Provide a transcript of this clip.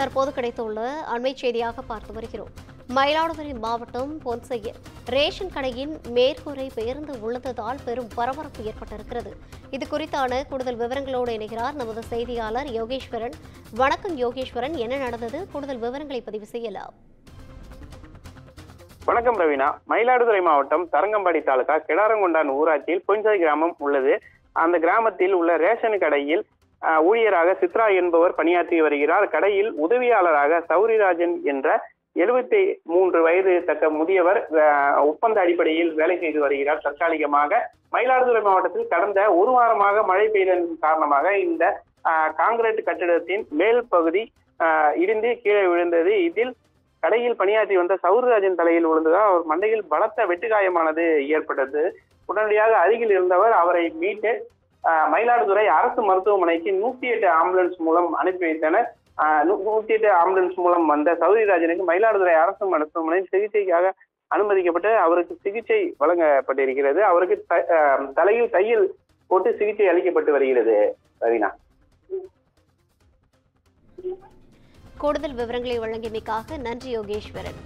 தற்போது கிடைத்துள்ள அண்மை செய்தியாக பார்த்து வருகிறோம். மயிலாடுதுறை மாவட்டம் பொன்சையில் ரேஷன் கடையின் மேற்கூரை பெயர்ந்து விழுந்ததால் பெரும் பரபரப்பு ஏற்பட்டிருக்கிறது. இது குறித்தான கூடுதல் விவரங்களோடு இணைகிறார் நமது செய்தியாளர் யோகேஸ்வரன். வணக்கம் யோகேஸ்வரன், என்ன நடந்தது? கூடுதல் விவரங்களை பதிவு செய்யலாம். வணக்கம் ரவீனா. மயிலாடுதுறை மாவட்டம் தரங்கம்பாடி தாலுகா கிடாரங்கொண்டான் ஊராட்சியில் பொன்சை கிராமம் உள்ளது. அந்த கிராமத்தில் உள்ள ரேஷன் கடையில் ஊழியராக சித்ரா என்பவர் பணியாற்றி வருகிறார். கடையில் உதவியாளராக சௌரிராஜன் என்ற 73 வயது தக்க முதியவர் ஒப்பந்த அடிப்படையில் வேலை செய்து வருகிறார். தற்காலிகமாக மயிலாடுதுறை மாவட்டத்தில் கடந்த ஒரு வாரமாக மழை பெய்ததன் காரணமாக இந்த காங்கிரீட் கட்டிடத்தின் மேல் பகுதி இடிந்து கீழே விழுந்தது. இதில் கடையில் பணியாற்றி வந்த சௌரிராஜன் தலையில் விழுந்ததால் அவர் மண்டையில் பலத்த வெட்டுக்காயமானது ஏற்பட்டது. உடனடியாக அருகில் இருந்தவர் அவரை மீட்டு மயிலாடுதுறை அரசு மருத்துவமனைக்கு 108 ஆம்புலன்ஸ் மூலம் அனுப்பி வைத்தனர். 108 ஆம்புலன்ஸ் மூலம் வந்த சௌரிராஜனுக்கு மயிலாடுதுறை அரசு மருத்துவமனையில் சிகிச்சைக்காக அனுமதிக்கப்பட்டு அவருக்கு சிகிச்சை வழங்கப்பட்டிருக்கிறது. அவருக்கு தலையில் தையல் போட்டு சிகிச்சை அளிக்கப்பட்டு வருகிறது. ரவீனா, கூடுதல் விவரங்களை வழங்கியமைக்காக நன்றி யோகேஸ்வரன்.